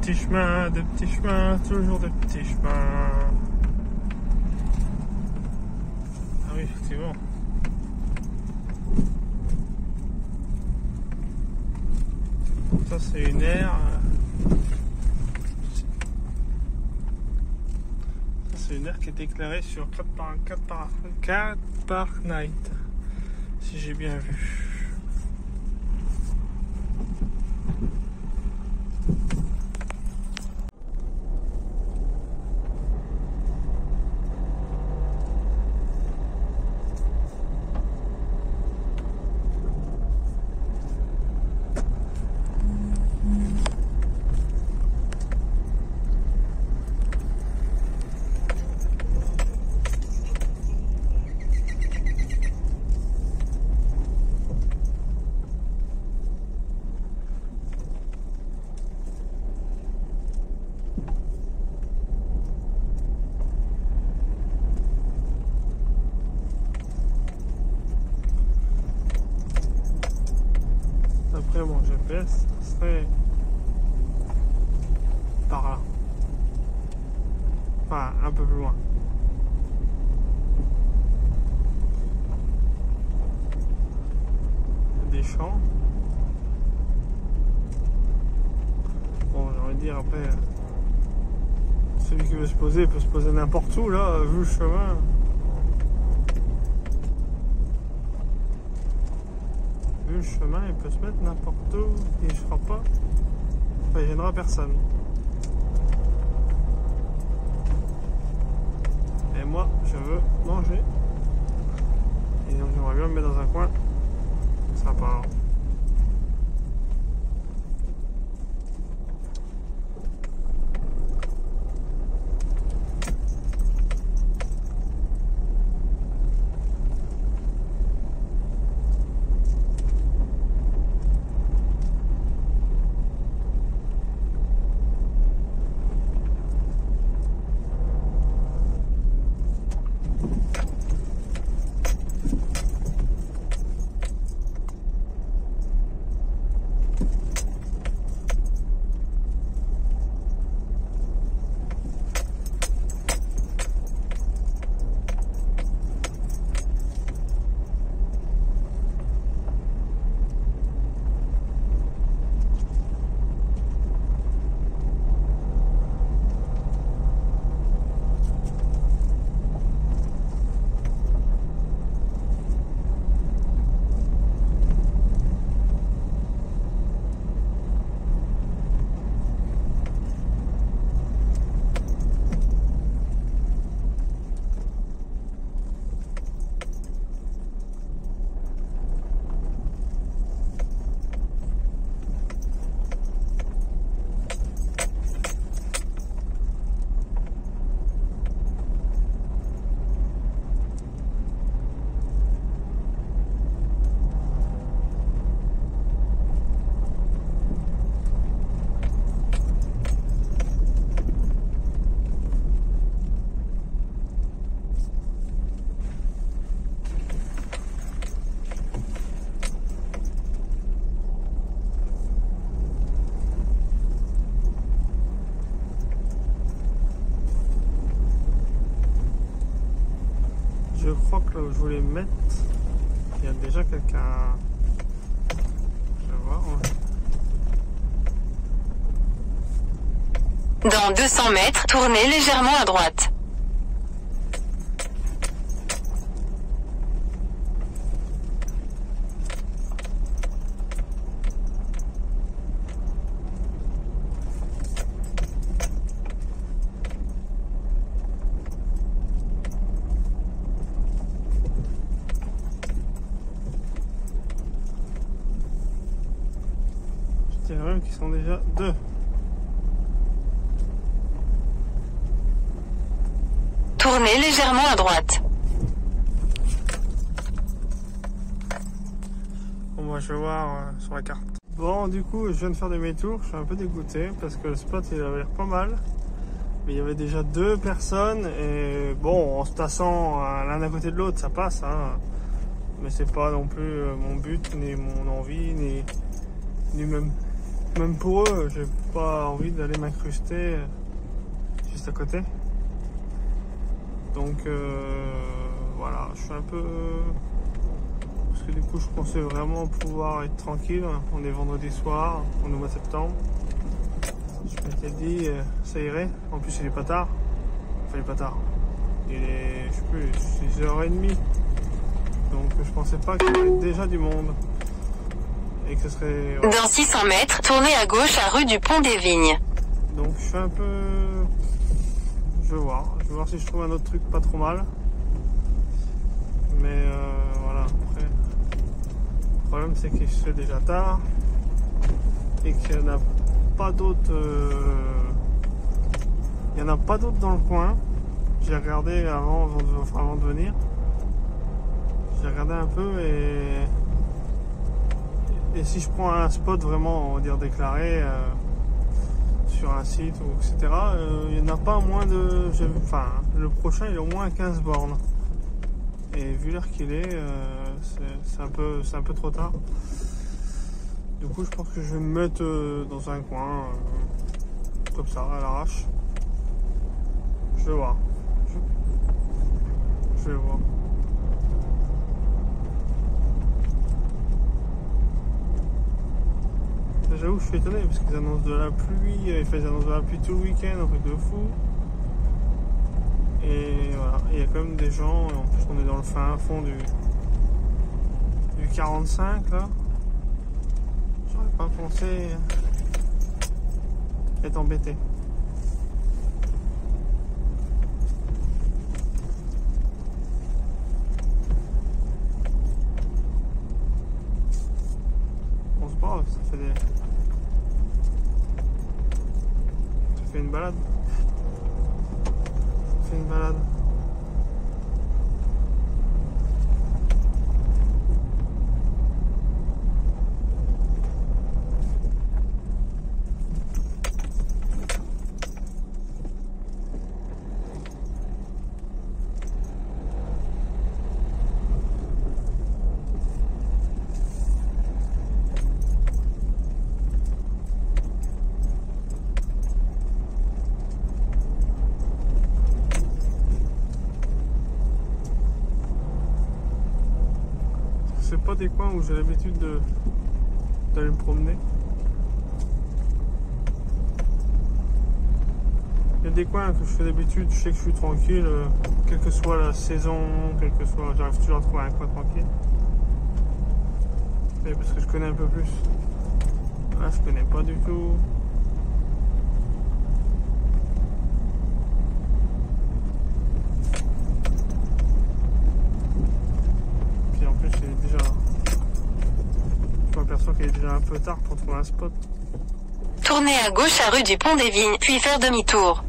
de petits chemins, toujours de petits chemins. Ah oui, effectivement. Ça c'est une aire. Ça c'est une aire qui est éclairée sur 4 par night. Si j'ai bien vu. Après mon GPS serait par là, enfin un peu plus loin. Des champs. Bon, j'ai envie de dire après, celui qui veut se poser peut se poser n'importe où là, vu le chemin. Le chemin, il peut se mettre n'importe où et il fera pas, enfin, il gênera personne. Et moi, je veux manger. Et donc, j'aimerais bien me mettre dans un coin sympa. Je crois que là où je voulais me mettre, il y a déjà quelqu'un. Je vais voir. Dans 200 mètres, tournez légèrement à droite. Je dirais même qu'ils sont déjà deux. Tournez légèrement à droite. Bon, moi je vais voir sur la carte. Bon, du coup, je viens de faire demi-tour. Je suis un peu dégoûté parce que le spot il avait l'air pas mal. Mais il y avait déjà deux personnes et bon, en se tassant l'un à côté de l'autre, ça passe. Hein. Mais c'est pas non plus mon but, ni mon envie, ni même même pour eux, j'ai pas envie d'aller m'incruster juste à côté. Donc voilà, je suis un peu... Parce que du coup je pensais vraiment pouvoir être tranquille. On est vendredi soir, on est au mois de septembre. Je m'étais dit ça irait. En plus il est pas tard. Enfin il est pas tard. Il est, je sais plus, 6h30. Donc je pensais pas qu'il y aurait déjà du monde. Et que ce serait... Dans 600 mètres, tournez à gauche à rue du Pont des Vignes. Donc je suis un peu... Je vais voir si je trouve un autre truc pas trop mal. Mais voilà, après... Le problème c'est qu'il se fait déjà tard. Et qu'il n'y en a pas d'autres... Il n'y en a pas d'autres dans le coin. J'ai regardé avant de venir. J'ai regardé un peu et si je prends un spot vraiment, on va dire, déclaré sur un site ou etc., il n'y en a pas moins de... Enfin, le prochain il est au moins 15 bornes. Et vu l'heure qu'il est, c'est un peu trop tard. Du coup, je pense que je vais me mettre dans un coin, comme ça, à l'arrache. Je vais voir. Je vais voir. J'avoue que je suis étonné parce qu'ils annoncent de la pluie, ils annoncent de la pluie tout le week-end, un truc de fou. Et voilà, il y a quand même des gens, en plus on est dans le fin fond du 45 là. J'aurais pas pensé être embêté. On se barre, ça fait une balade. Ça fait une balade. C'est pas des coins où j'ai l'habitude d'aller me promener. Il y a des coins que je fais d'habitude, je sais que je suis tranquille, quelle que soit la saison, j'arrive toujours à trouver un coin tranquille. Mais parce que je connais un peu plus. Là, je connais pas du tout. Puis en plus, il est déjà... Je m'aperçois qu'il est déjà un peu tard pour trouver un spot. Tournez à gauche à rue du Pont des Vignes, puis faire demi-tour.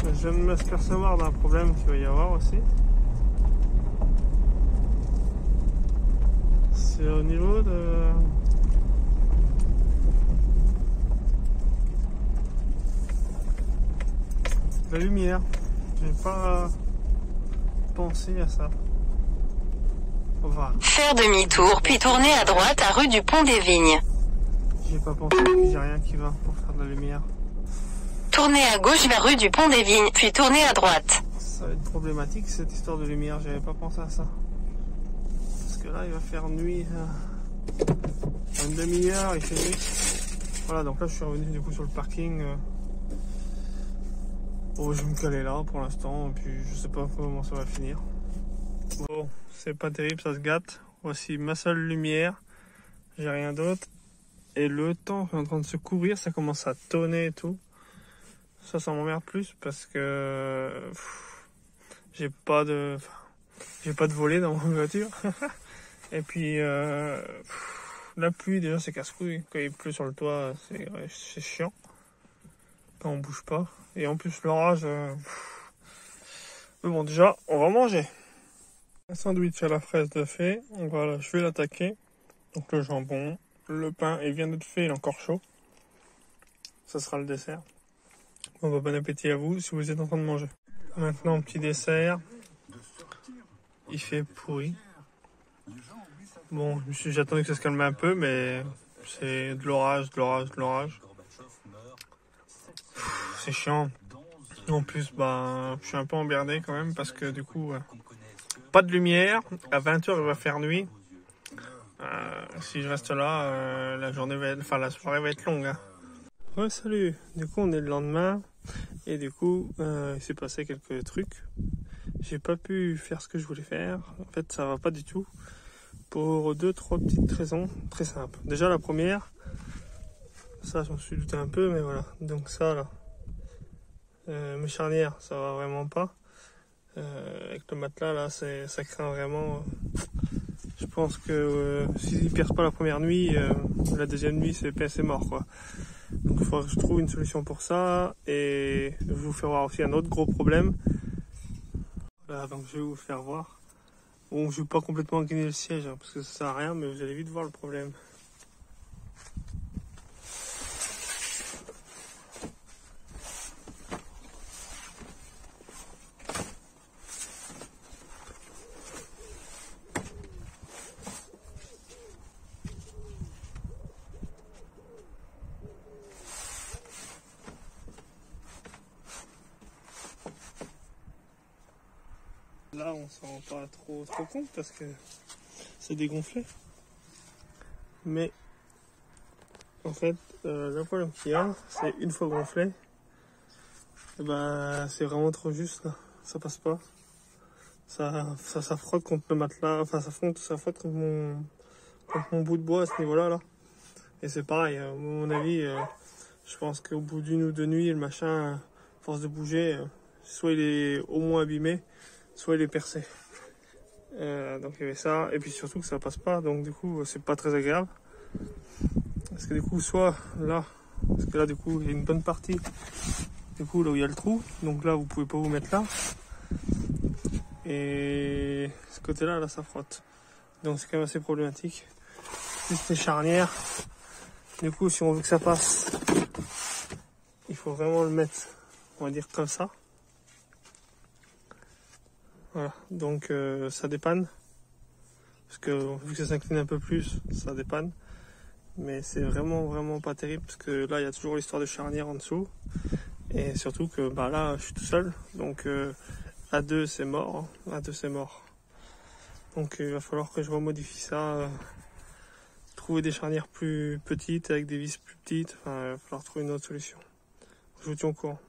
Je viens de m'apercevoir d'un problème qu'il va y avoir aussi. C'est au niveau de la lumière. J'ai pas pensé à ça. Enfin, Faire demi-tour, puis tourner à droite à rue du Pont des Vignes. j'ai pas pensé, puis j'ai rien qui va pour faire de la lumière. Tournez à gauche vers rue du Pont des Vignes, puis tournez à droite. Ça va être problématique cette histoire de lumière, j'avais pas pensé à ça. Parce que là il va faire nuit. Dans une demi-heure il fait nuit. Voilà, donc là je suis revenu du coup sur le parking. Bon, je vais me caler là pour l'instant, puis je sais pas comment ça va finir. Bon, c'est pas terrible, ça se gâte. Voici ma seule lumière, j'ai rien d'autre. Et le temps est en train de se couvrir, ça commence à tonner et tout. Ça m'emmerde plus parce que j'ai pas de volet dans ma voiture. Et puis la pluie déjà c'est casse-couille. Quand il pleut sur le toit c'est chiant. Quand on bouge pas. Et en plus l'orage. Mais bon déjà on va manger. Un sandwich à la fraise de fait. Voilà, je vais l'attaquer. Donc le jambon, le pain il vient d'être fait, il est encore chaud. Ça sera le dessert. Bon, bon appétit à vous si vous êtes en train de manger. Maintenant, petit dessert. Il fait pourri. Bon, j'attendais que ça se calme un peu, mais c'est de l'orage. C'est chiant. En plus, je suis un peu emmerdé quand même parce que du coup, pas de lumière. À 20h, il va faire nuit. Si je reste là, la soirée va être longue. Hein. Ouais, salut. Du coup, on est le lendemain et du coup, il s'est passé quelques trucs. J'ai pas pu faire ce que je voulais faire. En fait, ça va pas du tout. Pour 2-3 petites raisons très simples. Déjà, la première, ça, j'en suis douté un peu, mais voilà. Donc ça, là. Mes charnières, ça va vraiment pas. Avec le matelas là, ça craint vraiment. Je pense que s'ils percent pas la première nuit, la deuxième nuit c'est mort quoi. Donc il faudra que je trouve une solution pour ça. Et je vais vous faire voir aussi un autre gros problème. Voilà, donc je vais vous faire voir. Bon, je vais pas complètement incliner le siège hein, parce que ça sert à rien, mais vous allez vite voir le problème. Là, on s'en rend pas trop compte parce que c'est dégonflé. Mais en fait, le problème qu'il y a, c'est une fois gonflé, c'est vraiment trop juste là. Ça passe pas. Ça frotte contre le matelas. Enfin, ça frotte contre mon bout de bois à ce niveau-là là. Et c'est pareil. À mon avis, je pense qu'au bout d'une ou deux nuits, le machin, à force de bouger, soit il est au moins abîmé, soit il est percé. Donc il y avait ça, et puis surtout que ça passe pas, donc du coup c'est pas très agréable. Parce que du coup soit là, parce que là du coup il y a une bonne partie, du coup là où il y a le trou, donc là vous pouvez pas vous mettre là. Et ce côté là, ça frotte. Donc c'est quand même assez problématique. Juste les charnières. Du coup si on veut que ça passe, il faut vraiment le mettre, on va dire comme ça. Voilà, donc ça dépanne, parce que vu que ça s'incline un peu plus, ça dépanne, mais c'est vraiment pas terrible, parce que là il y a toujours l'histoire de charnière en dessous, et surtout que là je suis tout seul, donc à deux c'est mort, donc il va falloir que je remodifie ça, trouver des charnières plus petites, avec des vis plus petites, il va falloir trouver une autre solution. Je vous tiens au courant.